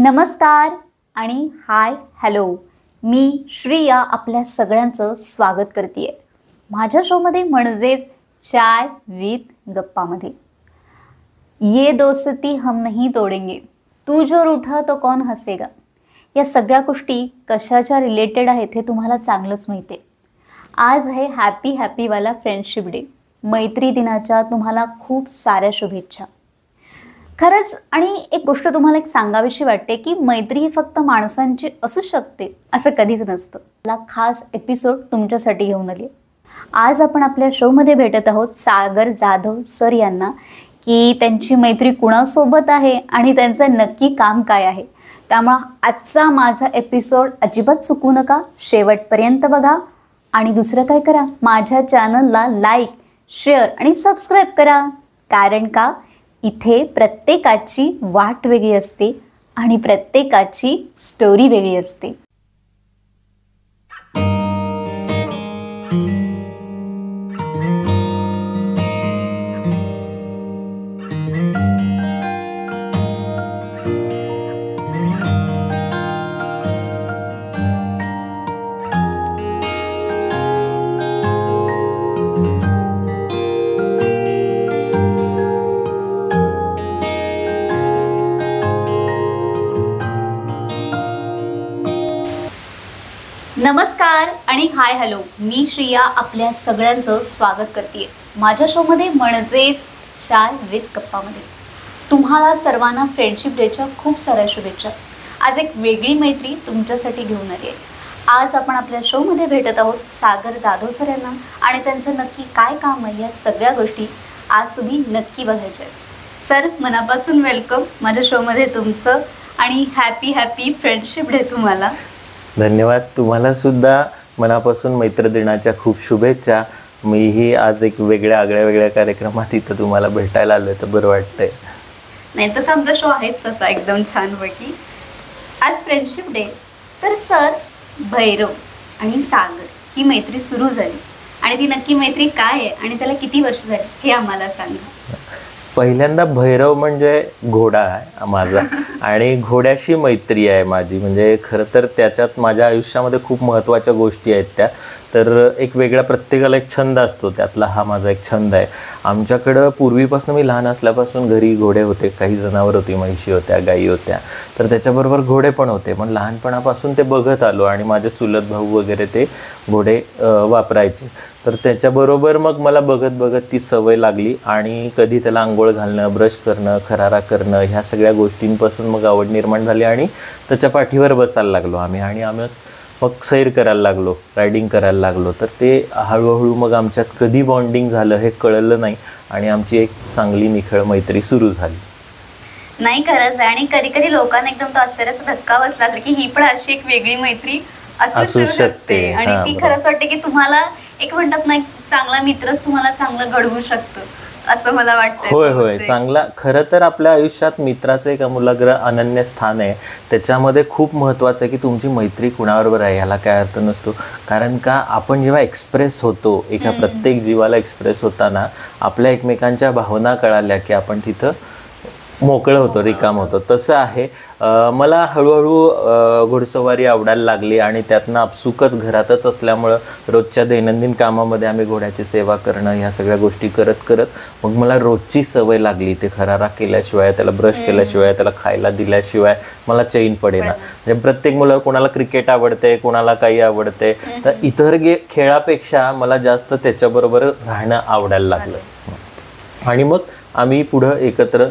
नमस्कार आणि hi hello, मी श्रिया आपल्या सगळ्यांचं स्वागत करते आहे माझ्या शोमध्ये म्हणजेच चाय विथ गप्पामध्ये। ये दोस्ती हम नहीं तोडेंगे, तू जो रूठा तो कौन हसेगा, या सगळ्या गोष्टी कशाच्या रिलेटेड आहेत हे तुम्हाला चांगलंच माहिती आहे। आज आहे हॅपी वाला फ्रेंडशिप डे। मैत्री दिनाच्या तुम्हाला खूप साऱ्या शुभेच्छा। खरंच आणि एक गोष्ट तुम्हाला सांगावीशी वाटते की मैत्री ही फक्त माणसांची असू शकते असं कधीच नसतं। मला खास एपिसोड तुमच्यासाठी घेऊन आली। आज आपण आपल्या शोमध्ये भेटत आहोत सागर जाधव सर यांना की त्यांची मैत्री कुणासोबत आहे आणि त्यांचं नक्की काम काय आहे। त्यामुळे आजचा माझा एपिसोड अजिबात चुकू नका, शेवटपर्यंत बघा आणि दुसरं काय करा, माझ्या चॅनलला लाईक शेअर आणि सबस्क्राईब करा। कारण का इथे प्रत्येकाची वाट वेगळी असते आणि प्रत्येकाची स्टोरी वेगळी असते। नमस्कार आणि हाय हॅलो, मी श्रिया आपल्या सगळ्यांचं स्वागत करते माझ्या शोमध्ये म्हणजेच चाय विथ गप्पामध्ये। तुम्हाला सर्वांना फ्रेंडशिप डेच्या खूप साऱ्या शुभेच्छा। आज एक वेगळी मैत्री तुमच्यासाठी घेऊन आली आहे। आज आपण आपल्या शोमध्ये भेटत आहोत सागर जाधव सर यांना आणि त्यांचं नक्की काय काम आहे या सगळ्या गोष्टी आज तुम्ही नक्की बघायच्या आहेत। सर, मनापासून वेलकम माझ्या शोमध्ये तुमचं आणि हॅपी फ्रेंडशिप डे तुम्हाला। धन्यवाद। तुम्हाला सुद्धा मनापासून मैत्री दिनाच्या खूप शुभेच्छा। मीही आज एक वेगळ्या कार्यक्रमात इथं तुम्हाला भेटायला आलोय तर बरं वाटतंय। नाही तसं आमचा शो आहेच तसा एकदम छान पैकी। आज फ्रेंडशिप डे तर सर, भैरव आणि सागर ही मैत्री सुरू झाली आणि ती नक्की मैत्री काय आहे आणि त्याला किती वर्ष झाली हे आम्हाला सांगा। पहिल्यांदा भैरव म्हणजे घोडा आहे माझा आणि घोड्याशी मैत्री आहे माझी। म्हणजे खरं तर त्याच्यात माझ्या आयुष्यामध्ये खूप महत्त्वाच्या गोष्टी आहेत त्या। तर एक वेगळा प्रत्येकाला एक छंद असतो, त्यातला हा माझा एक छंद आहे। आमच्याकडं पूर्वीपासून मी लहान असल्यापासून घरी घोडे होते, काही जनावर होती, म्हैशी होत्या, गायी होत्या, तर त्याच्याबरोबर घोडे पण होते। पण लहानपणापासून ते बघत आलो आणि माझे चुलत भाऊ वगैरे ते घोडे वापरायचे, तर त्याच्याबरोबर मग मला बघत ती सवय लागली आणि कधी त्याला आंघोळ घालणं, ब्रश करणं, खरारा करणं ह्या सगळ्या गोष्टींपासून मग आवड निर्माण झाली आणि त्याच्या पाठीवर बसायला लागलो आम्ही मग सैर करायला लागलो, रायडिंग करायला लागलो। तर ते हळूहळू मग आमच्यात कधी बॉन्डिंग झालं हे कळलं नाही आणि आमची एक चांगली निखळ मैत्री सुरू झाली। नाही खरंच आहे आणि कधी लोकांना एकदम तो आश्चर्याचा धक्का बसला की ही पण अशी एक वेगळी मैत्री असू शकते आणि ती खरंच वाटते की तुम्हाला एक म्हणतात ना, एक चांगला मित्रच तुम्हाला चांगलं घडवू शकतो असं मला वाटतं। होय, चांगला खरं तर आपल्या आयुष्यात मित्राचं एक अमूलाग्र अनन्य स्थान आहे। त्याच्यामध्ये खूप महत्त्वाचं आहे की तुमची मैत्री कुणाबरोबर आहे ह्याला काय अर्थ नसतो। कारण का आपण जेव्हा एक्सप्रेस होतो, एका प्रत्येक जीवाला एक्सप्रेस होताना आपल्या एकमेकांच्या भावना कळाल्या की आपण तिथं मोकळं होतो, रिकाम होतो। तसं आहे। मला हळूहळू घोडेस्वारी आवडायला लागली आणि त्यातनं आपसुकच घरातच असल्यामुळं रोजच्या दैनंदिन कामामध्ये आम्ही घोड्याची सेवा करणं ह्या सगळ्या गोष्टी करत मग मला रोजची सवय लागली। ते खरारा केल्याशिवाय, त्याला ब्रश केल्याशिवाय, त्याला खायला दिल्याशिवाय मला चैन पडेना। म्हणजे प्रत्येक मुलं, कोणाला क्रिकेट आवडते, कोणाला काही आवडते, तर इतर खेळापेक्षा मला जास्त त्याच्याबरोबर राहणं आवडायला लागलं आणि मग आम्ही पुढं एकत्र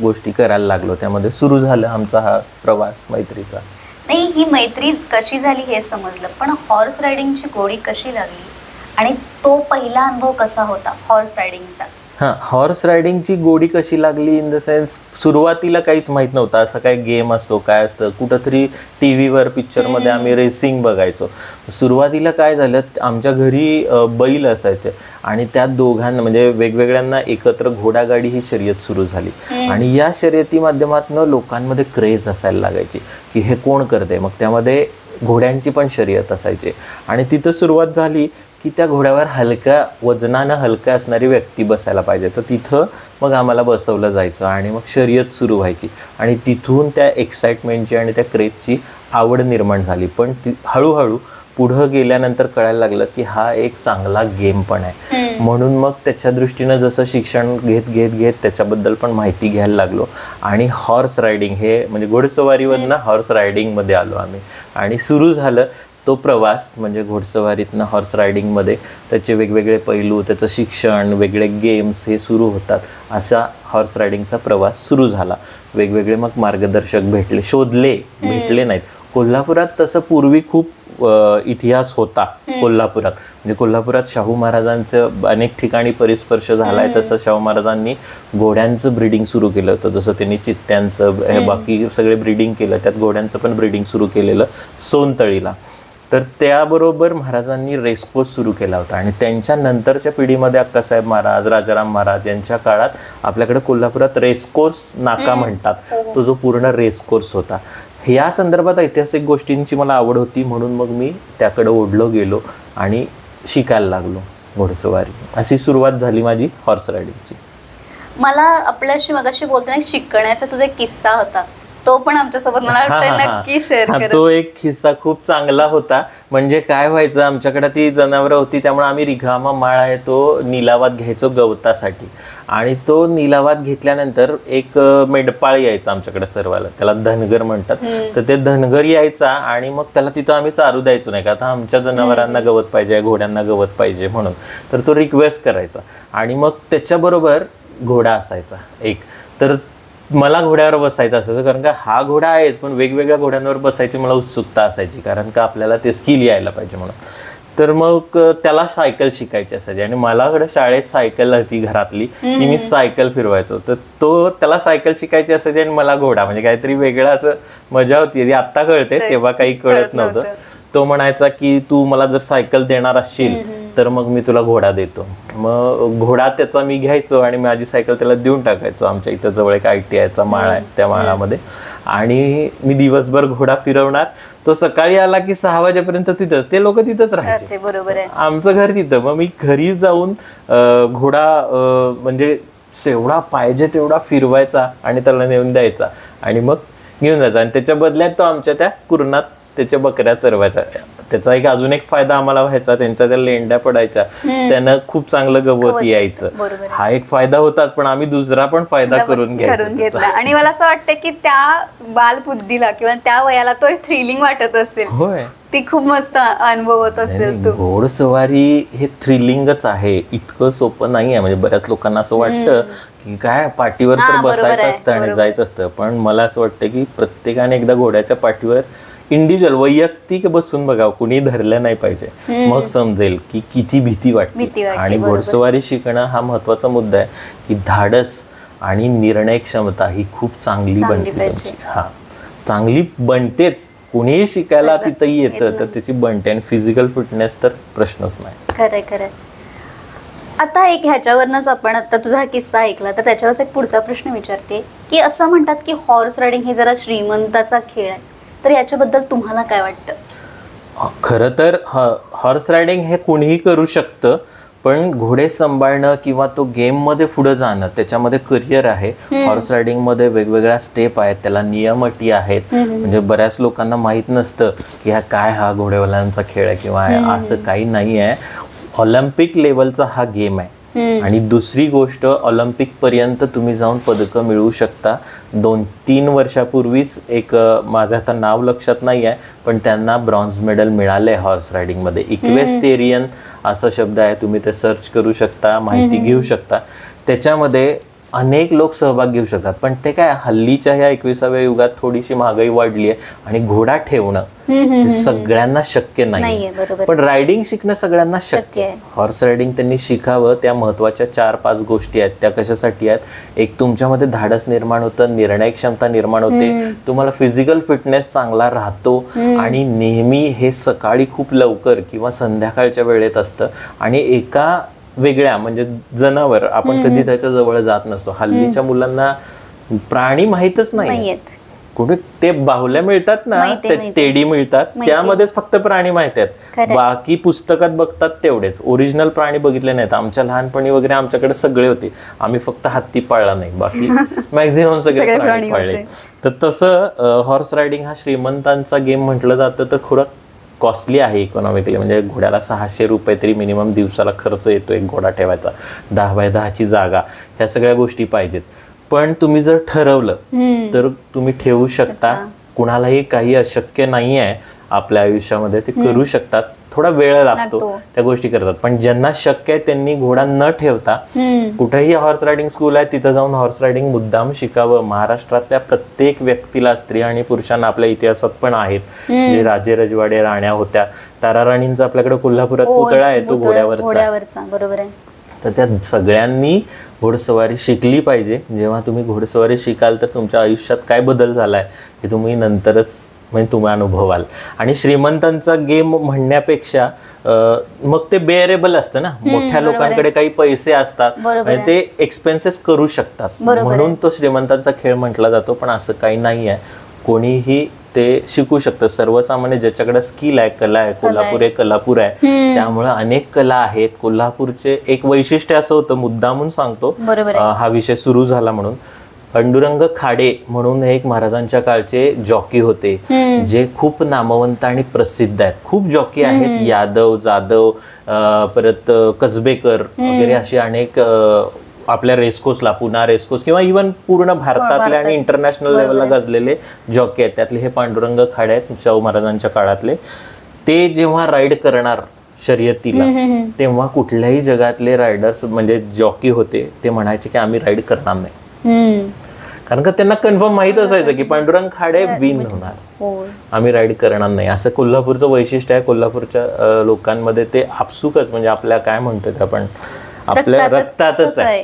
गोष्टी करायला लागलो। त्यामध्ये सुरू झालं आमचा हा प्रवास मैत्रीचा। नाही, ही मैत्री कशी झाली हे समजलं, पण हॉर्स रायडिंगची गोडी कशी लागली आणि तो पहिला अनुभव कसा होता हॉर्स रायडिंगचा? हॉर्स रायडिंगची गोडी कशी लागली इन द सेन्स, सुरुवातीला काहीच माहीत नव्हतं असं काय गेम असतो, काय असतं। कुठंतरी टी व्हीवर पिक्चरमध्ये आम्ही रेसिंग बघायचो। सुरुवातीला काय झालं, आमच्या घरी बैल असायचे आणि त्या दोघांना म्हणजे वेगवेगळ्यांना एकत्र घोडागाडी ही शर्यत सुरू झाली आणि या शर्यती माध्यमातून लोकांमध्ये क्रेज असायला लागायची की हे कोण करते। मग त्यामध्ये घोड्यांची पण शर्यत असायची आणि तिथं सुरुवात झाली की त्या घोड्यावर हलक्या वजनानं हलका असणारी व्यक्ती बसायला पाहिजे. तर तिथं मग आम्हाला बसवलं जायचं आणि मग शर्यत सुरू व्हायची आणि तिथून त्या एक्साइटमेंटची आणि त्या क्रेजची आवड निर्माण झाली. पण ती हळूहळू पुढं गेल्यानंतर कळायला लागलं की हा एक चांगला गेम पण आहे. म्हणून मग त्याच्या दृष्टीनं जसं शिक्षण घेत घेत घेत त्याच्याबद्दल पण माहिती घ्यायला लागलो आणि हॉर्स रायडिंग हे म्हणजे घोडसवारीवरनं हॉर्स रायडिंगमध्ये आलो आम्ही आणि सुरू झालं तो प्रवास. म्हणजे घोडसवारीतनं हॉर्स रायडिंगमध्ये त्याचे वेगवेगळे पैलू, त्याचं शिक्षण, वेगळे गेम्स हे सुरू होतात. असा हॉर्स रायडिंगचा प्रवास सुरू झाला. वेगवेगळे मग मार्गदर्शक भेटले नाहीत. कोल्हापुरात तसं पूर्वी खूप इतिहास होता कोल्हापुरात. म्हणजे कोल्हापुरात शाहू महाराजांचं अनेक ठिकाणी परिस्पर्श झालाय. तसं शाहू महाराजांनी घोड्यांचं ब्रीडिंग सुरू केलं होतं. जसं त्यांनी चित्त्यांचं बाकी सगळे ब्रीडिंग केलं, त्यात घोड्यांचं पण ब्रीडिंग सुरू केलेलं सोनतळीला. तर त्याबरोबर महाराजांनी रेसकोर्स सुरू केला होता आणि त्यांच्या नंतरच्या पिढीमध्ये अक्कासाहेब महाराज, राजाराम महाराज यांच्या काळात आपल्याकडे कोल्हापुरात रेसकोर्स नाका म्हणतात, तो जो पूर्ण रेसकोर्स होता. या संदर्भात ऐतिहासिक गोष्टींची मला आवड होती म्हणून मग मी त्याकडे ओढलो गेलो आणि शिकायला लागलो घोडसवारी. अशी सुरुवात झाली माझी हॉर्स रायडिंगची. मला आपल्याशी मगाशी बोलताना शिकण्याचा तुझा एक किस्सा होता, तो पण आमच्यासोबत मला वाटतं नक्की शेअर कर. तो एक किस्सा खूप चांगला होता. म्हणजे काय व्हायचं, आमच्याकडे ती जनावरं होती त्यामुळे आम्ही रिघामा माळ आहे तो निलावात घ्यायचो गवतासाठी. आणि तो निलावात घेतल्यानंतर एक मेंढपाळ यायचा आमच्याकडे चरवायला, त्याला धनगर म्हणतात. तर ते धनगर यायचा आणि मग त्याला तिथं आम्ही चारू द्यायचो नाही का, आता आमच्या जनावरांना गवत पाहिजे, घोड्यांना गवत पाहिजे म्हणून. तर तो रिक्वेस्ट करायचा आणि मग त्याच्याबरोबर घोडा असायचा एक. तर मला घोड्यावर बसायचं असायचं कारण का हा घोडा आहेच, पण वेगवेगळ्या घोड्यांवर बसायची मला उत्सुकता असायची कारण का आपल्याला ते स्किल यायला पाहिजे म्हणून. तर मग त्याला सायकल शिकायची असायची आणि मलाकडे शाळेत सायकल होती घरातली, की मी सायकल फिरवायचो. तर त्याला सायकल शिकायची असायची आणि मला घोडा, म्हणजे काहीतरी वेगळं असं मजा होती. आत्ता कळते, तेव्हा काही कळत नव्हतं. तो म्हणायचा की तू मला जर सायकल देणार असशील तर मग मी तुला घोडा देतो. मग घोडा त्याचा मी घ्यायचो आणि माझी सायकल त्याला देऊन टाकायचो. आमच्या इथं जवळ एक ITIचा माळ आहे, त्या माळामध्ये. आणि मी दिवसभर घोडा फिरवणार. तो सकाळी आला की 6 वाजेपर्यंत तिथंच, ते लोक तिथंच राहायचे. बरोबर आहे, आमचं घर तिथं. मग मी घरी जाऊन घोडा म्हणजे जेवढा पाहिजे तेवढा फिरवायचा आणि त्याला नेऊन द्यायचा आणि मग घेऊन जायचा. आणि त्याच्या बदल्यात तो आमच्या त्या कुरणात त्याच्या बकऱ्या चरवायच्या. त्याचा एक अजून एक फायदा आम्हाला व्हायचा, त्यांच्या त्या लेंड्या पडायच्या, त्यानं खूप चांगलं गवत यायचं. हा एक फायदा होता, पण आम्ही दुसरा पण फायदा करून घेतला. आणि मला असं वाटतं की त्या बालबुद्धीला किंवा त्या वयाला तो एक थ्रिलिंग वाटत असेल. होय, ती खूप मस्त अनुभव होत असेल. घोडसवारी हे थ्रिलिंगच आहे, इतकं सोपं नाही आहे. म्हणजे बऱ्याच लोकांना असं वाटतं की काय पाठीवर तर बसायचं असतं आणि जायचं असतं, पण मला असं वाटतं की प्रत्येकाने एकदा घोड्याच्या पाठीवर इंडिव्हिज्युअल वैयक्तिक बसून बघा, कुणी धरलं नाही पाहिजे, मग समजेल की किती भीती वाटते. आणि घोडसवारी शिकणं हा महत्वाचा मुद्दा आहे की धाडस आणि निर्णय क्षमता ही खूप चांगली बनते तुमची. चांगली बनतेच, कुणीही शिकायला तिथंही येतं तर त्याची बनते. आणि फिजिकल फिटनेस तर प्रश्नच नाही. खरंय खरंय. आता एक ह्याच्यावरनच आपण आता तुझा किस्सा ऐकला तर त्याच्यावरच एक पुढचा प्रश्न विचारते की असं म्हणतात की हॉर्स रायडिंग हे जरा श्रीमंताचा खेळ आहे, तर याच्याबद्दल तुम्हाला काय वाटतं? खरं तर हॉर्स रायडिंग हे कुणीही करू शकतं, पण घोडे सांभाळणं किंवा तो गेममध्ये पुढं जाणं त्याच्यामध्ये करिअर आहे. हॉर्स रायडिंगमध्ये वेगवेगळ्या स्टेप आहेत, त्याला नियम अटी आहेत. म्हणजे बऱ्याच लोकांना माहीत नसतं की हा घोडेवाल्यांचा खेळ आहे किंवा असं काही नाही आहे. ऑलिम्पिक लेवलचा हा गेम आहे. आणि दुसरी गोष्ट, ऑलिम्पिक पर्यंत तुम्ही जाऊन पदकं मिळवू शकता. 2-3 वर्षापूर्वीच एक माझं आता नाव लक्षात नाही आहे, पण त्यांना ब्रॉन्झ मेडल मिळालंय हॉर्स रायडिंगमध्ये. इक्वेस्टेरियन असा शब्द आहे, तुम्ही ते सर्च करू शकता, माहिती घेऊ शकता. त्याच्यामध्ये अनेक लोक सहभाग घेऊ शकतात, पण ते काय हल्लीच्या ह्या 21व्या युगात थोडीशी महागाई वाढली आहे आणि घोडा ठेवणं सगळ्यांना शक्य नाही. पण रायडिंग शिकणं सगळ्यांना शक्य आहे. हॉर्स रायडिंग त्यांनी शिकावं. त्या महत्वाच्या 4-5 गोष्टी आहेत. त्या कशासाठी आहेत? एक, तुमच्यामध्ये धाडस निर्माण होतं, निर्णय क्षमता निर्माण होते, तुम्हाला फिजिकल फिटनेस चांगला राहतो. आणि नेहमी हे सकाळी खूप लवकर किंवा संध्याकाळच्या वेळेत असतं आणि एका वेगळ्या म्हणजे जनावर आपण कधी त्याच्या जवळ जात नसतो. हल्लीच्या मुलांना प्राणी माहीतच नाही. कुठे ते बाहुल्या मिळतात ना, ते टेडी मिळतात, त्यामध्येच फक्त प्राणी माहिती आहेत. बाकी पुस्तकात बघतात तेवढेच, ओरिजिनल प्राणी बघितले नाहीत. आमच्या लहानपणी वगैरे आमच्याकडे सगळे होते, आम्ही फक्त हत्ती पाळला नाही, बाकी मॅक्झिमम सगळे प्राणी पाळले. तर तसं हॉर्स रायडिंग हा श्रीमंतांचा गेम म्हटलं जातं, तर थोडं कॉस्टली आहे इकॉनॉमिकली. म्हणजे घोड्याला 600 रुपये तरी मिनिमम दिवसाला खर्च येतो एक घोडा ठेवायचा. 10x10ची जागा, ह्या सगळ्या गोष्टी पाहिजेत. पण तुम्ही जर ठरवलं तर तुम्ही ठेवू शकता. कुणालाही काही अशक्य नाही आहे आपल्या आयुष्यामध्ये, ते करू शकतात. थोडा वेळ लागतो त्या गोष्टी करतात. पण ज्यांना शक्य आहे त्यांनी घोडा न ठेवता कुठेही हॉर्स रायडिंग स्कूल आहे तिथं जाऊन हॉर्स रायडिंग मुद्दाम शिकावं. महाराष्ट्रातल्या प्रत्येक व्यक्तीला, स्त्री आणि पुरुषांना, आपल्या इतिहासात पण आहेत जे राजे रजवाडे राण्या होत्या. ताराराणींचा आपल्याकडे कोल्हापुरात पुतळा आहे, तो घोड्यावरचा. बरोबर आहे. तर त्या सगळ्यांनी घोडसवारी शिकली पाहिजे. जेव्हा तुम्ही घोडसवारी शिकाल तर तुमच्या आयुष्यात काय बदल झालाय हे तुम्ही नंतरच म्हणजे तुम्ही अनुभवाल. आणि श्रीमंतांचा गेम म्हणण्यापेक्षा मग ते बेअरेबल असतं ना, मोठ्या लोकांकडे काही पैसे असतात, म्हणजे ते एक्सपेन्सेस करू शकतात, म्हणून तो श्रीमंतांचा खेळ म्हटला जातो. पण असं काही नाही आहे, कोणीही ते शिकू शकतं. सर्वसामान्य ज्याच्याकडे स्किल आहे, कला आहे, कोल्हापूर आहे, त्यामुळे अनेक कला आहेत. कोल्हापूरचे एक वैशिष्ट्य असं होतं, मुद्दामून सांगतो हा विषय सुरू झाला म्हणून. पांडुरंग खाडे म्हणून एक महाराजांच्या काळचे जॉकी होते, जे खूप नामवंत आणि प्रसिद्ध आहेत. खूप जॉकी आहेत, यादव, जाधव, परत कसबेकर वगैरे असे अनेक आपल्या रेसकोर्सला, पुन्हा रेसकोर्स किंवा इव्हन पूर्ण भारतातले आणि इंटरनॅशनल लेवलला गाजलेले जॉकी आहेत. त्यातले हे पांडुरंग खाडे आहेत, शाहू महाराजांच्या काळातले. ते जेव्हा राईड करणार शर्यतीला, तेव्हा कुठल्याही जगातले रायडर्स म्हणजे जॉकी होते ते म्हणायचे की आम्ही राईड करणार नाही, कारण का त्यांना कन्फर्म माहित असायचं की पांडुरंग खाडे विन होणार, आम्ही राईड करणार नाही. असं कोल्हापूरचं वैशिष्ट्य आहे. कोल्हापूरच्या लोकांमध्ये ते आपसुकच, म्हणजे आपल्या काय म्हणतो ते आपण, आपल्या रक्तातच आहे.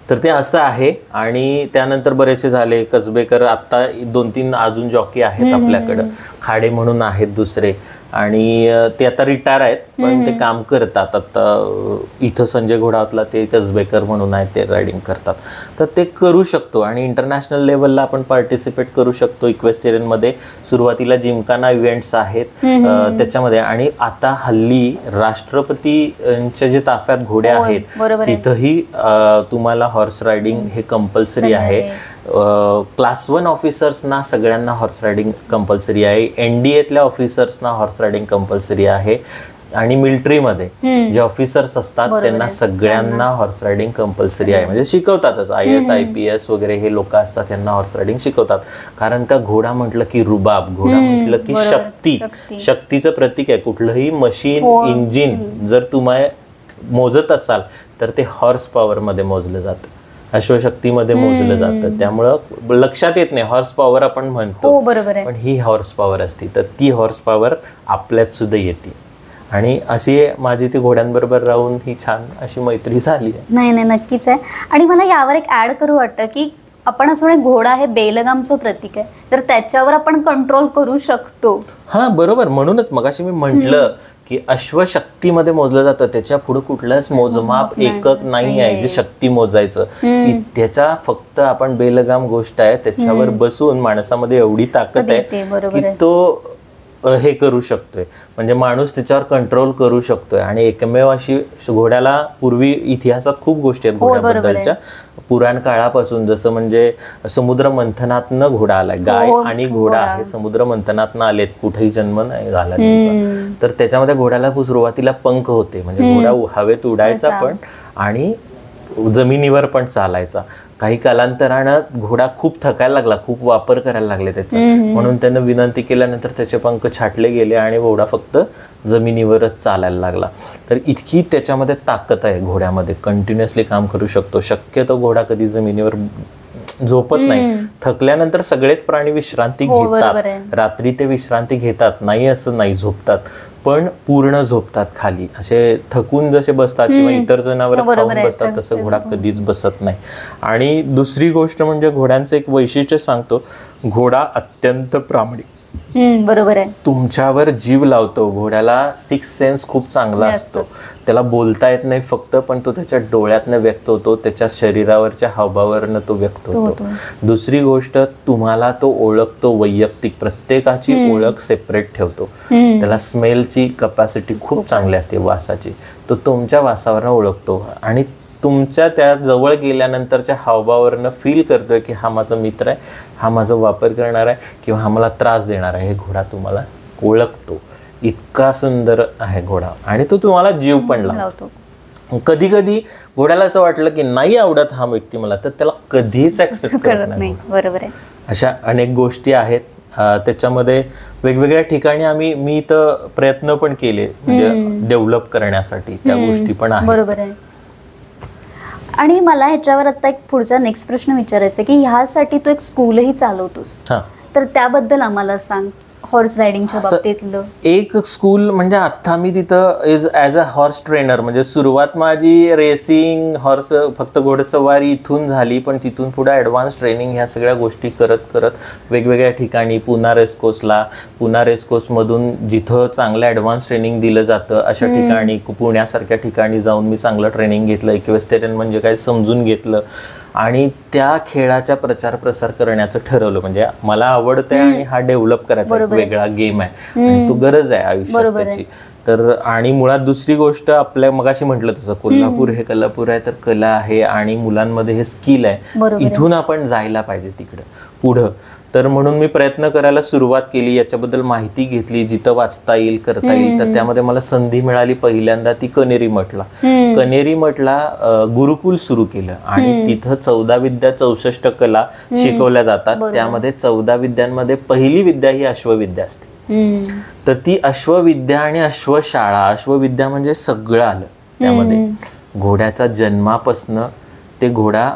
तर ते असं आहे. आणि त्यानंतर बरेचसे झाले कसबेकर, आता 2-3 अजून जॉकी आहेत आपल्याकडं, खाडे म्हणून आहेत दुसरे, आणि ते आता रिटायर आहेत पण ते काम करतात. आता इथं संजय घोडावतला ते कसबेकर म्हणून आहेत, ते रायडिंग करतात. तर ते करू शकतो आणि इंटरनॅशनल लेवलला आपण पार्टिसिपेट करू शकतो. इक्वेस्टेरियनमध्ये सुरुवातीला जिमखाना इव्हेंट्स आहेत त्याच्यामध्ये, आणि आता हल्ली राष्ट्रपतींच्या जे ताफ्यात घोडे आहेत तिथंही तुम्हाला हॉर्स रायडिंग हे कंपल्सरी आहे. क्लास 1 ऑफिसर्सना सगळ्यांना हॉर्स रायडिंग कंपल्सरी आहे. NDAतल्या ऑफिसर्सना हॉर्स रायडिंग कंपल्सरी आहे. आणि मिलिटरीमध्ये जे ऑफिसर्स असतात त्यांना सगळ्यांना हॉर्स रायडिंग कंपल्सरी आहे. म्हणजे शिकवतातच, IAS IPS वगैरे हे लोक असतात त्यांना हॉर्स रायडिंग शिकवतात. कारण का घोडा म्हटलं की रुबाब, घोडा म्हटलं की शक्ती, शक्तीचं प्रतीक आहे. कुठलंही मशीन, इंजिन जर तुम्ही मोजत असाल तर ते हॉर्स पॉवर मध्ये मोजलं जातं, अश्वशक्तीमध्ये मोजलं जातं. त्यामुळं लक्षात येत नाही, हॉर्स पॉवर आपण म्हणतो पण ही हॉर्स पॉवर असते. तर ती हॉर्स पॉवर आपल्यात सुद्धा येते. आणि अशी माझी ती घोड्यांबरोबर राहून ही छान अशी मैत्री झाली आहे. नाही नक्कीच आहे. आणि मला यावर एक ऍड करू वाटतं की आपण असं म्हणे घोडा हे बेलगामचं प्रतीक आहे, तर त्याच्यावर आपण कंट्रोल करू शकतो. हा बरोबर, म्हणूनच मगाशी मी म्हटलं की अश्वशक्तीमध्ये मोजलं जातं, त्याच्या पुढे कुठलंच मोजमाप एकक नाही आहे जे शक्ती मोजायचं. त्याचा फक्त आपण बेलगाम गोष्ट आहे, त्याच्यावर बसून माणसामध्ये एवढी ताकद आहे की तो हे करू शकतोय, म्हणजे माणूस त्याच्यावर कंट्रोल करू शकतोय. आणि एकमेव अशी घोड्याला, पूर्वी इतिहासात खूप गोष्टी आहेत घोड्याबद्दलच्या, पुराण काळापासून, जसं म्हणजे समुद्र मंथनातनं घोडा आलाय. गाय आणि घोडा हे समुद्र मंथनातनं आलेत, कुठेही जन्म नाही झाला त्यांचा. तर त्याच्यामध्ये घोड्याला सुरुवातीला पंख होते, म्हणजे घोडा हवेत उडायचा पण आणि जमिनीवर पण चालायचा. काही कालांतरानं घोडा खूप थकायला लागला, खूप वापर करायला लागले त्याचा, म्हणून त्यानं विनंती केल्यानंतर त्याचे पंख छाटले गेले आणि घोडा फक्त जमिनीवरच चालायला लागला. तर इतकी त्याच्यामध्ये ताकद आहे घोड्यामध्ये, कंटिन्युअसली काम करू शकतो. शक्यतो घोडा कधी जमिनीवर झोपत नाही. थकल्यानंतर सगळेच प्राणी विश्रांती घेतात, रात्री ते विश्रांती घेतात, नाही असं नाही, झोपतात, पण पूर्ण झोपतात खाली. असे थकून जसे बसतात किंवा इतर जनावर खाऊन बसतात तसं घोडा कधीच बसत नाही. आणि दुसरी गोष्ट म्हणजे घोड्यांचं एक वैशिष्ट्य सांगतो, घोडा अत्यंत प्रामाणिक बरोबर आहे. तुमच्यावर जीव लावतो. घोड्याला 6th सेन्स खूप चांगला असतो. त्याला बोलता येत नाही फक्त, पण तो त्याच्या डोळ्यातनं व्यक्त होतो, त्याच्या शरीरावरच्या हावभावावरनं तो व्यक्त होतो. दुसरी गोष्ट, तुम्हाला तो ओळखतो वैयक्तिक, प्रत्येकाची ओळख सेपरेट ठेवतो. त्याला स्मेलची कपॅसिटी खूप चांगली असते, वासाची. तो तुमच्या वासावरनं ओळखतो आणि तुमच्या त्या जवळ गेल्यानंतरच्या हावभावावरनं फील करतोय की हा माझा मित्र आहे, हा माझा वापर करणार आहे किंवा हा मला त्रास देणार आहे. हे घोडा तुम्हाला ओळखतो. इतका सुंदर आहे घोडा आणि तो तुम्हाला जीव पण लावतो. कधी कधी घोड्याला असं वाटलं की नाही आवडत हा व्यक्ती मला, तर त्याला कधीच ऍक्सेप्ट करत नाही. बरोबर आहे. अशा अनेक गोष्टी आहेत. त्याच्यामध्ये वेगवेगळ्या ठिकाणी मी इथं प्रयत्न पण केले म्हणजे डेव्हलप करण्यासाठी. त्या गोष्टी पण आहेत. बरोबर आहे. आणि मला ह्याच्यावर आता एक पुढचा नेक्स्ट प्रश्न विचारायचा आहे की ह्यासाठी तू एक स्कूलही चालवतोस, तर त्याबद्दल आम्हाला सांग. हॉर्स रायडिंगच्या बाबतीतलं एक स्कूल म्हणजे आता मी तिथं ॲज अ हॉर्स ट्रेनर, म्हणजे सुरुवात माझी रेसिंग हॉर्स फक्त घोडेसवारी इथून झाली, पण तिथून पुढे ॲडव्हान्स ट्रेनिंग ह्या सगळ्या गोष्टी करत करत वेगवेगळ्या ठिकाणी पुणा रेसकोर्समधून जिथं चांगलं ॲडव्हान्स ट्रेनिंग दिलं जातं अशा ठिकाणी, पुण्यासारख्या ठिकाणी जाऊन मी चांगलं ट्रेनिंग घेतलं, इक्वेस्टेरियन म्हणजे काय समजून घेतलं आणि त्या खेळाचा प्रचार प्रसार करण्याचं ठरवलं. म्हणजे मला आवडतंय आणि हा डेव्हलप करायचा वेगळा गेम आहे आणि तो गरज आहे आयुष्यात त्याची. तर आणि मुळात दुसरी गोष्ट, आपल्या मगाशी म्हटलं तसं कोल्हापूर हे कलापूर आहे, तर कला आहे आणि मुलांमध्ये हे स्किल आहे. इथून आपण जायला पाहिजे तिकडं पुढं. तर म्हणून मी प्रयत्न करायला सुरुवात केली, याच्याबद्दल माहिती घेतली, जिथं वाचता येईल करता येईल. तर त्यामध्ये मला संधी मिळाली पहिल्यांदा ती कनेरी मठला. कनेरी मठला गुरुकुल सुरू केलं आणि तिथं 14 विद्या 64 कला शिकवल्या जातात. त्यामध्ये 14 विद्यांमध्ये पहिली विद्या ही अश्वविद्या असते. तर ती अश्वविद्या आणि अश्वशाळा, अश्वविद्या म्हणजे सगळं आलं त्यामध्ये. घोड्याचा जन्मापासनं ते घोडा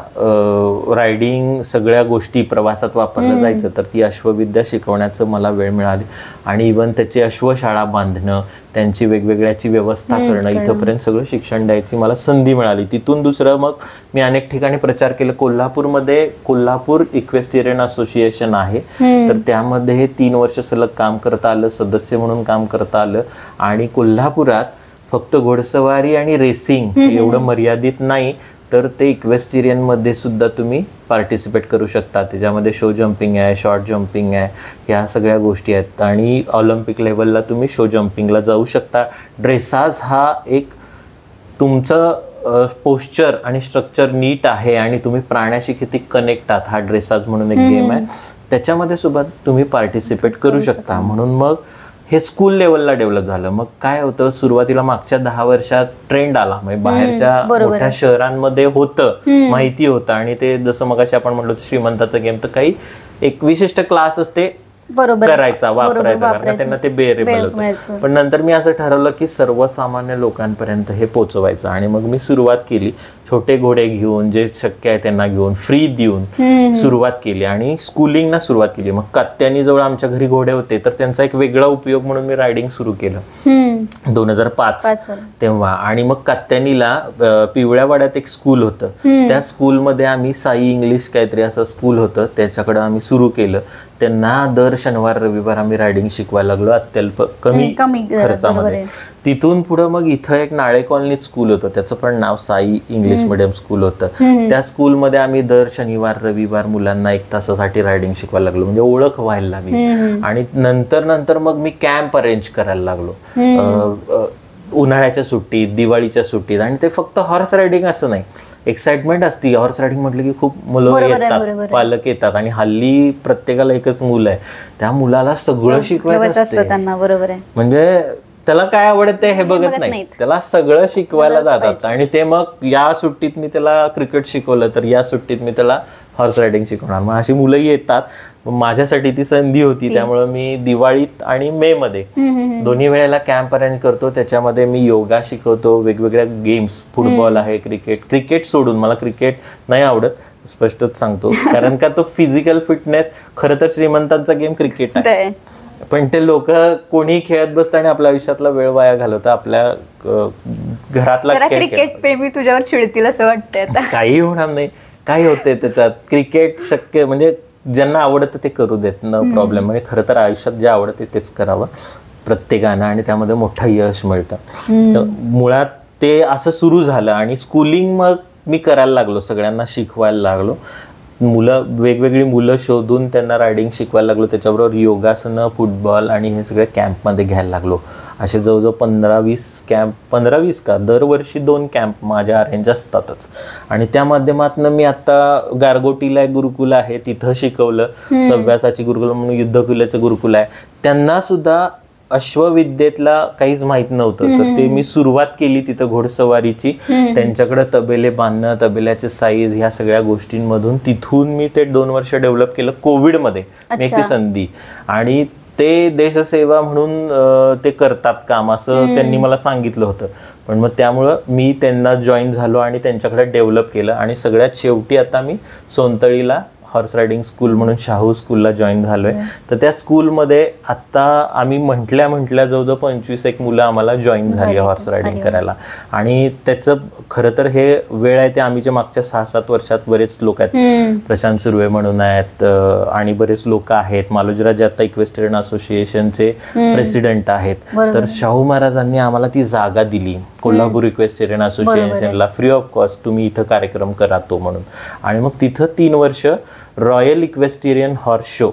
रायडिंग सगळ्या गोष्टी प्रवासात वापरलं जायचं, तर ती अश्वविद्या शिकवण्याचं मला वेळ मिळाली आणि इव्हन त्याची अश्वशाळा बांधणं, त्यांची वेगवेगळ्याची व्यवस्था करणं, इथंपर्यंत सगळं शिक्षण द्यायची मला संधी मिळाली. तिथून दुसरं मग मी अनेक ठिकाणी प्रचार केला. कोल्हापूरमध्ये कोल्हापूर इक्वेस्टेरियन असोसिएशन आहे, तर त्यामध्ये 3 वर्ष सलग काम करता आलं, सदस्य म्हणून काम करता आलं. आणि कोल्हापुरात फक्त घोडसवारी आणि रेसिंग एवढं मर्यादित नाही, तर ते इक्वेस्टेरियनमध्ये सुद्धा तुम्ही पार्टिसिपेट करू शकता. त्याच्यामध्ये शो जम्पिंग आहे, शॉर्ट जम्पिंग आहे, ह्या सगळ्या गोष्टी आहेत. आणि ऑलिम्पिक लेवलला तुम्ही शो जम्पिंगला जाऊ शकता. ड्रेसाज हा एक तुमचं पोस्चर आणि स्ट्रक्चर नीट आहे आणि तुम्ही प्राण्याशी किती कनेक्ट आहात, हा ड्रेसाज म्हणून एक गेम आहे, त्याच्यामध्ये सुद्धा तुम्ही पार्टिसिपेट करू शकता. म्हणून मग हे स्कूल लेवलला डेव्हलप झालं. मग काय होतं, सुरुवातीला मागच्या 10 वर्षात ट्रेंड आला, म्हणजे बाहेरच्या मोठ्या शहरांमध्ये होतं, माहिती होतं. आणि ते जसं मगाशी आपण म्हणलो श्रीमंताचं गेम, तर काही एक विशिष्ट क्लास असते करायचा, वापरायचा, कारण त्यांना ते बेरेबल होतं. पण नंतर मी असं ठरवलं की सर्वसामान्य लोकांपर्यंत हे पोहोचवायचं. आणि मग मी सुरुवात केली, छोटे घोडे घेऊन, जे शक्य आहे त्यांना घेऊन, फ्री देऊन सुरुवात केली आणि स्कूलिंगना सुरुवात केली. मग कात्यानी जवळ आमच्या घरी घोडे होते, तर त्यांचा एक वेगळा उपयोग म्हणून मी रायडिंग सुरू केलं 2005 तेव्हा. आणि मग कात्यानीला पिवळ्या वाड्यात एक स्कूल होतं, त्या स्कूलमध्ये आम्ही साई इंग्लिश काहीतरी असं स्कूल होतं, त्याच्याकडे आम्ही सुरू केलं. त्यांना दर शनिवार रविवार आम्ही रायडिंग शिकवायला लागलो अत्यल्प कमी खर्चामध्ये. तिथून पुढं मग इथं एक नाळे कॉलनीत स्कूल होतं, त्याचं पण नाव साई इंग्लिश मिडियम स्कूल होतं. त्या स्कूलमध्ये आम्ही दर शनिवार रविवार मुलांना 1 तासासाठी रायडिंग शिकवायला लागलो, म्हणजे ओळख व्हायला लागली. आणि नंतर मग मी कॅम्प अरेंज करायला लागलो उन्हाळ्याच्या सुट्टीत, दिवाळीच्या सुट्टीत. आणि ते फक्त हॉर्स रायडिंग असं नाही, एक्साइटमेंट असती. हॉर्स रायडिंग म्हटलं की खूप मुलं येतात, पालक येतात, आणि हल्ली प्रत्येकाला एकच मुलं आहे, त्या मुलाला सगळं शिकवायचं असतं. म्हणजे त्याला काय आवडते हे बघत नाही, त्याला सगळं शिकवायला जातात. आणि ते मग या सुट्टीत मी त्याला क्रिकेट शिकवलं, तर या सुट्टीत मी त्याला हॉर्स रायडिंग शिकवणार. मग अशी मुलंही येतात. माझ्यासाठी ती संधी होती, त्यामुळे मी दिवाळीत आणि मे मध्ये दोन्ही वेळेला कॅम्प अरेंज करतो. त्याच्यामध्ये मी योगा शिकवतो, वेगवेगळ्या गेम्स, फुटबॉल आहे, क्रिकेट सोडून मला क्रिकेट नाही आवडत, स्पष्टच सांगतो, कारण का तो फिजिकल फिटनेस, खरं तर श्रीमंतांचा गेम क्रिकेट आहे, पण ते लोक कोणी खेळत बसतं आणि आपल्या आयुष्यातला वेळ वाया घालवतं. आपल्या घरातला क्रिकेट प्रेमी तुझ्यावर चिडतील असं वाटतंय आता. काही होणार नाही, काही होते त्याच्यात. क्रिकेट शक्य म्हणजे ज्यांना आवडतं ते करू देत, न प्रॉब्लेम. म्हणजे खरं तर आयुष्यात जे आवडते तेच करावं प्रत्येकानं, आणि त्यामध्ये मोठं यश मिळतं. मुळात ते असं सुरू झालं आणि स्कूलिंग मग मी करायला लागलो, सगळ्यांना शिकवायला लागलो. वेगवेगळी मुलं शोधून त्यांना रायडिंग शिकवायला लागलो. त्याच्याबरोबर योगासनं, फुटबॉल आणि हे सगळे कॅम्पमध्ये घ्यायला लागलो. असे जवळजवळ 15-20 का दरवर्षी 2 कॅम्प माझ्या अरेंज असतातच. आणि त्या माध्यमातून मी आता गारगोटीला एक गुरुकुल आहे तिथं शिकवलं. सव्यासाची गुरुकुल म्हणून युद्धकुलाचं गुरुकुल आहे, त्यांना सुद्धा अश्वविद्येतला काहीच माहित नव्हतं, तर ते मी सुरुवात केली तिथं घोडसवारीची. त्यांच्याकडे तबेले बांधणं, तबेल्याचे साईज, ह्या सगळ्या गोष्टींमधून तिथून मी ते 2 वर्ष डेव्हलप केलं. कोविडमध्ये एक ती संधी, आणि ते देशसेवा म्हणून ते करतात काम असं त्यांनी मला सांगितलं होतं. पण मग त्यामुळं मी त्यांना जॉईन झालो आणि त्यांच्याकडे डेव्हलप केलं. आणि सगळ्यात शेवटी आता मी सोनतळीला हॉर्स रायडिंग स्कूल म्हणून शाहू स्कूलला जॉईन झालोय. तर त्या स्कूलमध्ये आता आम्ही म्हटल्या जवळजवळ 25 मुलं आम्हाला जॉईन झाली हॉर्स रायडिंग करायला. आणि त्याचं खरं तर हे वेळ आहे ते आम्ही जे मागच्या 6-7 वर्षात बरेच लोक आहेत, प्रशांत सुर्वे म्हणून आहेत, आणि बरेच लोक आहेत. मालोजीराजे आता इक्वेस्ट्रियन असोसिएशनचे प्रेसिडेंट आहेत. तर शाहू महाराजांनी आम्हाला ती जागा दिली कोल्हापूर इक्वेस्ट्रियन असोसिएशनला, फ्री ऑफ कॉस्ट, तुम्ही इथं कार्यक्रम करा तो म्हणून. आणि मग तिथं 3 वर्ष रॉयल इक्वेस्टेरियन हॉर्स शो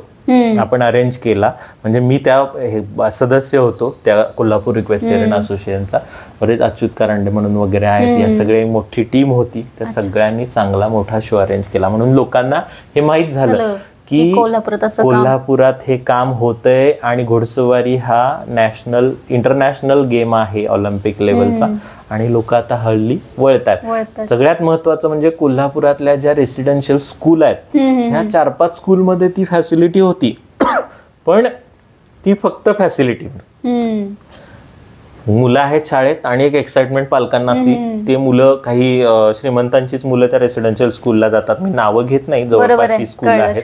आपण अरेंज केला. म्हणजे मी त्या सदस्य होतो त्या कोल्हापूर इक्वेस्टेरियन असोसिएशनचा. बरेच अच्युत करांडे म्हणून वगैरे आहेत, या सगळे मोठी टीम होती. त्या सगळ्यांनी चांगला मोठा शो अरेंज केला. म्हणून लोकांना हे माहीत झालं की कोल्हापुरात हे काम होतंय आणि घोडसवारी हा इंटरनॅशनल गेम आहे ऑलिम्पिक लेवलचा, आणि लोक आता हल्ली वळतात. सगळ्यात महत्वाचं म्हणजे कोल्हापुरातल्या ज्या रेसिडेन्शियल स्कूल आहेत ह्या 4-5 स्कूलमध्ये ती फॅसिलिटी होती, पण ती फक्त फॅसिलिटी. मुलं आहेत शाळेत आणि एक एक्साइटमेंट पालकांना असती. ते मुलं काही श्रीमंतांचीच मुलं त्या रेसिडेन्शियल स्कूलला जातात. मी नावं घेत नाही, जवळपास ही स्कूल आहे.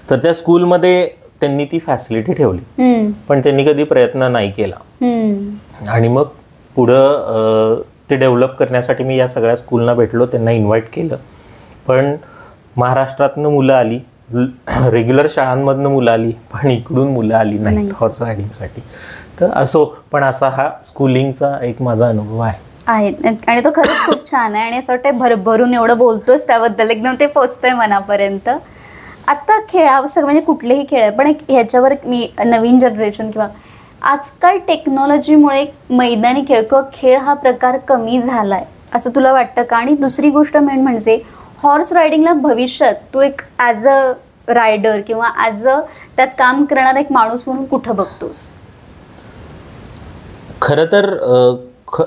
तर त्या स्कूलमध्ये त्यांनी ती फॅसिलिटी ठेवली, पण त्यांनी कधी प्रयत्न नाही केला. आणि मग पुढं ते डेव्हलप करण्यासाठी मी या सगळ्या स्कूलना भेटलो, त्यांना इन्व्हाइट केलं. पण महाराष्ट्रातनं मुलं आली, रेग्युलर शाळांमधनं मुलं आली, पण इकडून मुलं आली नाहीत हॉर्स रायडिंगसाठी. तर असो, पण असा हा स्कूलिंगचा एक माझा अनुभव आहे. आणि तो खरंच खूप छान आहे. आणि असं वाटतं भरभरून एवढं बोलतोच त्याबद्दल, एकदम ते पोचतंय मनापर्यंत. आता खेळावं म्हणजे कुठलेही खेळ आहे, पण एक ह्याच्यावर मी नवीन जनरेशन किंवा आजकाल टेक्नॉलॉजीमुळे मैदानी खेळ किंवा खेळ हा प्रकार कमी झालाय असं तुला वाटतं का? आणि दुसरी गोष्ट म्हणजे हॉर्स रायडिंगला भविष्यात तू एक ॲज अ रायडर किंवा ॲज अ त्यात काम करणारा एक माणूस म्हणून कुठं बघतोस? खरं तर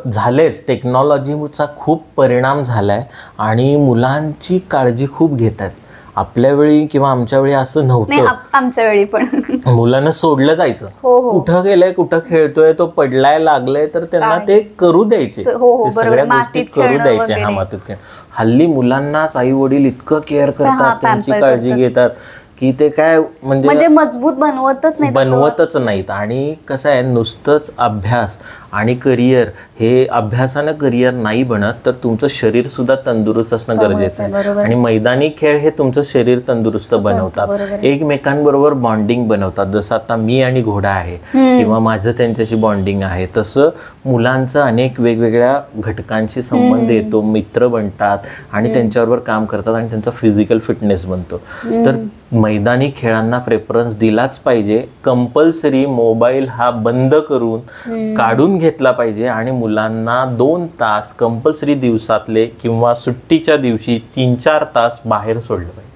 झालेच, टेक्नॉलॉजीचा खूप परिणाम झालाय आणि मुलांची काळजी खूप घेत आहेत. आपल्या वेळी किंवा आमच्या वेळी असं नव्हतं. आमच्या वेळी पण मुलांना सोडलं जायचं, कुठं गेलंय, कुठं खेळतोय, तो पडलाय, लागलाय, तर त्यांना ते करू द्यायचे, सगळ्या गोष्टी करू द्यायचे. हा, मातीत खेळ. हल्ली मुलांनाच आई वडील इतकं केअर करतात, त्यांची काळजी घेतात की ते काय म्हणजे मजबूत बनवतच नाहीत. आणि कसं आहे, नुसतंच अभ्यास आणि करिअर, हे अभ्यासानं करिअर नाही बनत, तर तुमचं शरीर सुद्धा तंदुरुस्त असणं गरजेचं आहे. आणि मैदानी खेळ हे तुमचं शरीर तंदुरुस्त बनवतात, एकमेकांबरोबर बॉन्डिंग बनवतात. जसं आता मी आणि घोडा आहे किंवा माझं त्यांच्याशी बॉन्डिंग आहे, तसं मुलांचं अनेक वेगवेगळ्या घटकांशी संबंध येतो, मित्र बनतात आणि त्यांच्याबरोबर काम करतात आणि त्यांचा फिजिकल फिटनेस बनतो. तर मैदानी खेळांना प्रेफरन्स दिलाच पाहिजे. कंपल्सरी मोबाईल हा बंद करून काढून घेतला पाहिजे आणि मुलांना 2 तास कंपल्सरी दिवसातले किंवा सुट्टीच्या दिवशी 3-4 तास बाहेर सोडलं पाहिजे.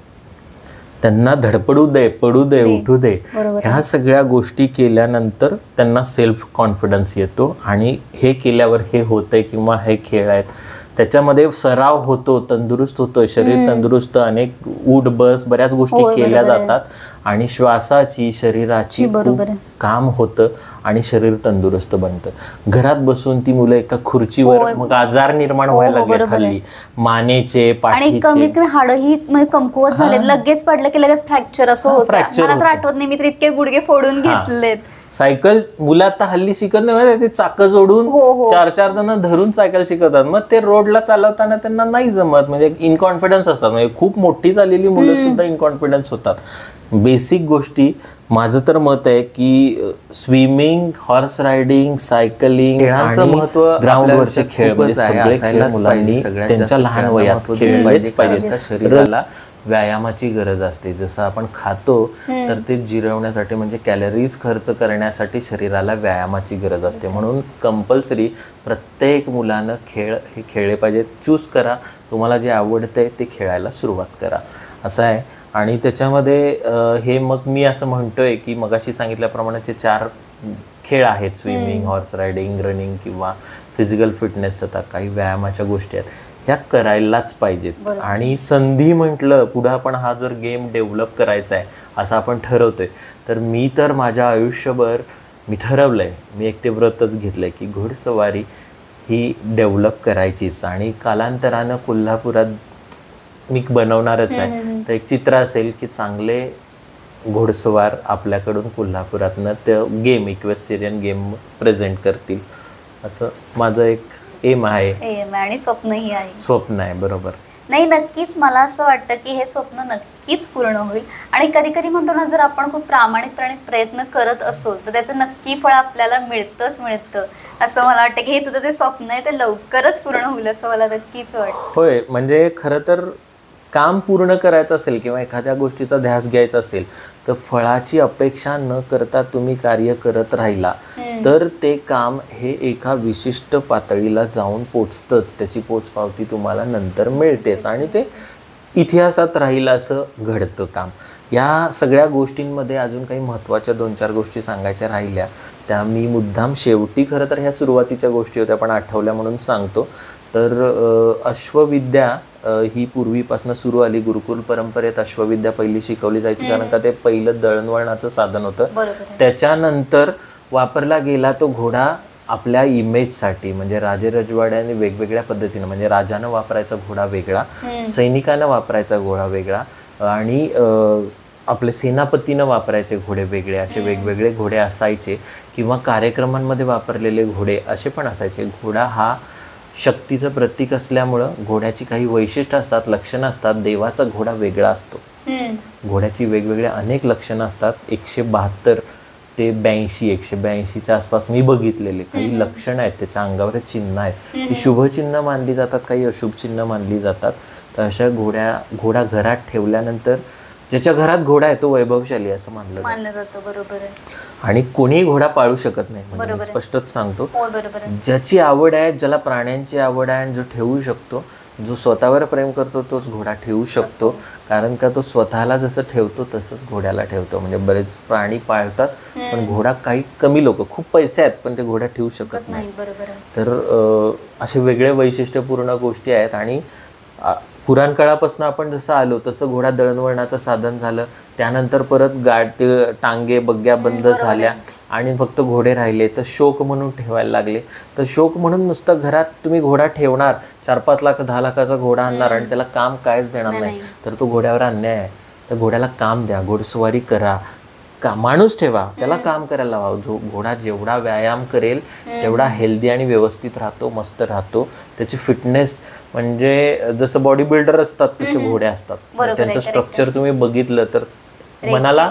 त्यांना धडपडू दे, पडू दे, उठू दे. ह्या सगळ्या गोष्टी केल्यानंतर त्यांना सेल्फ कॉन्फिडन्स येतो आणि हे केल्यावर हे होतंय किंवा हे खेळ आहेत त्याच्यामध्ये सराव होतो, तंदुरुस्त होतं शरीर, तंदुरुस्त अनेक उठ बस बऱ्याच गोष्टी केल्या जातात आणि श्वासाची, शरीराची काम होतं आणि शरीर तंदुरुस्त बनतं. घरात बसून ती मुलं एका खुर्चीवर, मग आजार निर्माण व्हायला लागले हल्ली, मानेचे, पाठीचे, कमीत कमी हाडही कमकुवत झाले, लगेच पडलं की लगेच फ्रॅक्चर असं होतं. मला तर आठवत नाही, मी तर इतके गुडघे फोडून घेतलेत. सायकल मुलं आता हल्ली शिकत नाही, ते चाकं जोडून 4-4 जण धरून सायकल शिकवतात. मग ते रोडला चालवताना त्यांना नाही जमत, म्हणजे इनकॉन्फिडन्स असतात. म्हणजे खूप मोठी झालेली मुलं सुद्धा इनकॉन्फिडन्स होतात. बेसिक गोष्टी माझं तर मत आहे की स्विमिंग, हॉर्स रायडिंग, सायकलिंग, खेळांचं महत्व, ग्राउंडवरचे खेळ म्हणजे सगळे खेळ मुलांनी त्यांच्या लहान वयात खेळलेच पाहिजेत. शरीराला व्यायामाची गरज असते. जसं आपण खातो तर ते जिरवण्यासाठी म्हणजे कॅलरीज खर्च करण्यासाठी शरीराला व्यायामाची गरज असते. म्हणून कंपल्सरी प्रत्येक मुलानं खेळ हे खेळले पाहिजेत. चूज करा, तुम्हाला जे आवडतंय ते खेळायला सुरुवात करा असं आहे. आणि त्याच्यामध्ये हे मग मी असं म्हणतोय की मगाशी सांगितल्याप्रमाणेचे 4 खेळ आहेत, स्विमिंग, हॉर्स रायडिंग, रनिंग किंवा फिजिकल फिटनेस. आता काही व्यायामाच्या गोष्टी आहेत, ह्या करायलाच पाहिजेत. आणि संधी म्हटलं पुढं आपण हा जर गेम डेव्हलप करायचा आहे असं आपण ठरवतोय, तर मी तर माझ्या आयुष्यभर मी ठरवलंय, मी एक ते व्रतच घेतलंय की घोडसवारी ही डेव्हलप करायचीच. आणि कालांतरानं कोल्हापुरात मी बनवणारच आहे. तर एक चित्र असेल की चांगले घोडसवार आपल्याकडून कोल्हापुरातनं ते गेम, इक्वेस्टेरियन गेम प्रेझेंट करतील असं माझं एक एम आहे आणि स्वप्नही आहे. स्वप्न आहे, बरोबर. नाही, नक्कीच मला असं वाटतं की हे स्वप्न नक्कीच पूर्ण होईल. आणि कधी कधी म्हणतो ना, जर आपण खूप प्रामाणिकपणे प्रयत्न करत असो तर त्याचं नक्की फळ आपल्याला मिळतं. असं मला वाटतं की हे तुझं जे स्वप्न आहे ते लवकरच पूर्ण होईल असं मला नक्कीच वाटतं. होय, म्हणजे खरं तर काम पूर्ण करायचं असेल किंवा एखाद्या गोष्टीचा ध्यास घ्यायचा असेल तर फळाची अपेक्षा न करता तुम्ही कार्य करत राहिला तर ते काम हे एका विशिष्ट पातळीला जाऊन पोचतंच. त्याची पोचपावती तुम्हाला नंतर मिळतेच आणि ते इतिहासात राहील असं घडतं काम. या सगळ्या गोष्टींमध्ये अजून काही महत्त्वाच्या 2-4 गोष्टी सांगायच्या राहिल्या, त्या मी मुद्दाम शेवटी, खरं तर ह्या सुरुवातीच्या गोष्टी होत्या पण आठवल्या म्हणून सांगतो. तर अश्वविद्या ही पूर्वीपासून सुरू आली. गुरुकुल परंपरेत अश्वविद्या पहिली शिकवली जायची, कारण का ते पहिलं दळणवळणाचं साधन होतं. त्याच्यानंतर वापरला गेला तो घोडा आपल्या इमेजसाठी, म्हणजे राजेरजवाड्याने वेगवेगळ्या पद्धतीनं, म्हणजे राजानं वापरायचा घोडा वेगळा, सैनिकानं वापरायचा घोडा वेगळा आणि आपले सेनापतीनं वापरायचे घोडे वेगळे, असे वेगवेगळे घोडे असायचे. किंवा कार्यक्रमांमध्ये वापरलेले घोडे असे पण असायचे. घोडा हा शक्तीचं प्रतीक असल्यामुळं घोड्याची काही वैशिष्ट्य असतात, लक्षणं असतात. देवाचा घोडा वेगळा असतो. घोड्याची वेगवेगळे अनेक लक्षणं असतात. 172 ते 182च्या आसपास मी बघितलेले काही लक्षणं आहेत, त्याच्या अंगावर चिन्ह आहेत. ती शुभचिन्ह मानली जातात, काही अशुभ चिन्ह मानली जातात. तर अशा घोडा घरात ठेवल्यानंतर ज्याच्या घरात घोडा आहे तो वैभवशाली असं मानलं जातं. बरोबर आहे. आणि कोणीही घोडा पाळू शकत नाही, म्हणजे मी स्पष्टच सांगतो. ज्याची आवड आहे, ज्याला प्राण्यांची आवड आहे आणि जो ठेवू शकतो, जो स्वतःवर प्रेम करतो तोच घोडा ठेवू शकतो. कारण का तो स्वतःला जसं ठेवतो तसंच घोड्याला ठेवतो. म्हणजे बरेच प्राणी पाळतात पण घोडा, काही कमी लोक, खूप पैसे आहेत पण ते घोडा ठेवू शकत नाही. तर असे वेगळे वैशिष्ट्यपूर्ण गोष्टी आहेत. आणि पुराण काळापासून आपण जसं आलो तसं घोडा दळणवळणाचं साधन झालं. त्यानंतर परत ते टांगे बग्ग्या बंद झाल्या आणि फक्त घोडे राहिले. तर शोक म्हणून ठेवायला लागले. तर शोक म्हणून नुसतं घरात तुम्ही घोडा ठेवणार, 4-5 लाख 10 लाखाचा घोडा आणणार आणि त्याला काम कायच देणार नाही, तर तो घोड्यावर अन्याय आहे. तर घोड्याला काम द्या, घोडसवारी करा, माणूस ठेवा, त्याला काम करायला लावा. जो घोडा जेवढा व्यायाम करेल तेवढा हेल्दी आणि व्यवस्थित राहतो, मस्त राहतो. त्याची फिटनेस, म्हणजे जसं बॉडी बिल्डर असतात तसे घोडे असतात. त्यांचं स्ट्रक्चर तुम्ही बघितलं तर मनाला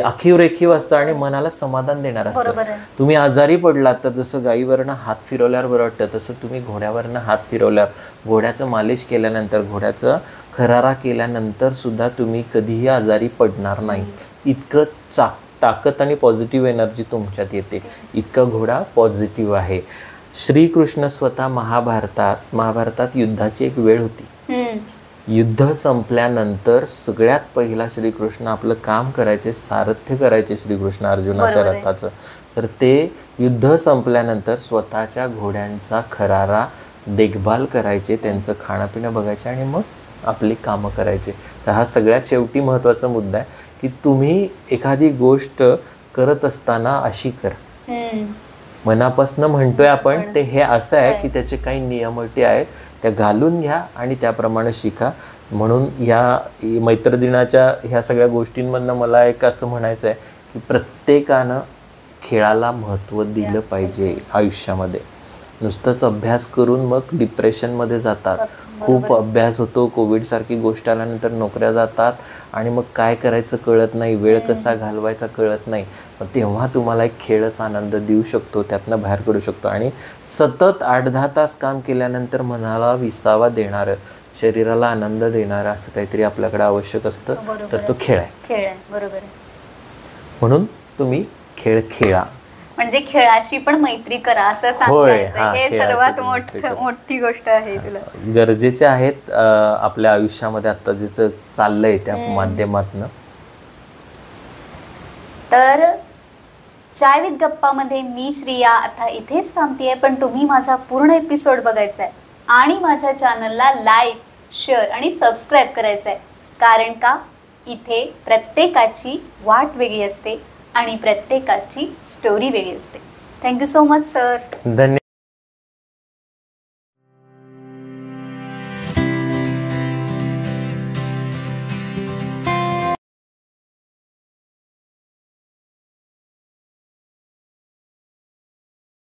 आखीव रेखीव असतं आणि मनाला समाधान देणार असतं. तुम्ही आजारी पडलात तर जसं गाईवरनं हात फिरवल्यावर बरं वाटतं, तसं तुम्ही घोड्यावरनं हात फिरवल्यावर, घोड्याचं मालिश केल्यानंतर, घोड्याचं खरारा केल्यानंतर सुद्धा तुम्ही कधीही आजारी पडणार नाही. इतकं ताकद आणि पॉझिटिव्ह एनर्जी तुमच्यात येते, इतका घोडा पॉझिटिव्ह आहे. श्रीकृष्ण स्वतः महाभारतात युद्धाची एक वेळ होती. युद्ध संपल्यानंतर सगळ्यात पहिला श्रीकृष्ण आपलं काम करायचे, सारथ्य करायचे श्रीकृष्ण अर्जुनाच्या रथाचं. तर ते युद्ध संपल्यानंतर स्वतःच्या घोड्यांचा खरारा देखभाल करायचे, त्यांचं खाणंपिणं बघायचे आणि मग आपली कामं करायचे. तर हा सगळ्यात शेवटी महत्त्वाचा मुद्दा आहे की तुम्ही एखादी गोष्ट करत असताना अशी करा, मनापासून म्हणतोय आपण ते हे असं आहे की त्याचे काही नियम अटी आहेत, त्या घालून घ्या आणि त्याप्रमाणे शिका. म्हणून ह्या मैत्रदिनाच्या ह्या सगळ्या गोष्टींमधनं मला एक असं म्हणायचं आहे की प्रत्येकानं खेळाला महत्त्व दिलं पाहिजे आयुष्यामध्ये. नुसतंच अभ्यास करून मग डिप्रेशनमध्ये जातात. खूप अभ्यास होतो, कोविडसारखी गोष्ट आल्यानंतर नोकऱ्या जातात आणि मग काय करायचं कळत नाही, वेळ कसा घालवायचा कळत नाही. मग तेव्हा तुम्हाला एक खेळच आनंद देऊ शकतो, त्यातनं बाहेर काढू शकतो. आणि सतत 8-10 तास काम केल्यानंतर मनाला विसावा देणारं, शरीराला आनंद देणारं असं काहीतरी आपल्याकडे आवश्यक असतं, तर तो खेळ आहे. खेळ आहे, बरोबर आहे. म्हणून तुम्ही खेळ खेळा, म्हणजे खेळाशी पण मैत्री करा असं सांगायचं. हे सर्वात मोठी गोष्ट आहे. तुला गरजेचे आहेत आपल्या आयुष्यामध्ये आता जे चाललंय त्या माध्यमातून. तर चाय विथ गप्पामध्ये मी श्रिया आता इथेच थांबतेय, पण तुम्ही माझा पूर्ण एपिसोड बघायचा आहे आणि माझ्या चॅनलला लाईक, शेअर आणि सबस्क्राईब करायचं आहे. कारण का इथे प्रत्येकाची वाट वेगळी असते आणि प्रत्येकाची स्टोरी वेगळी असते. Thank you so much sir. धन्यवाद.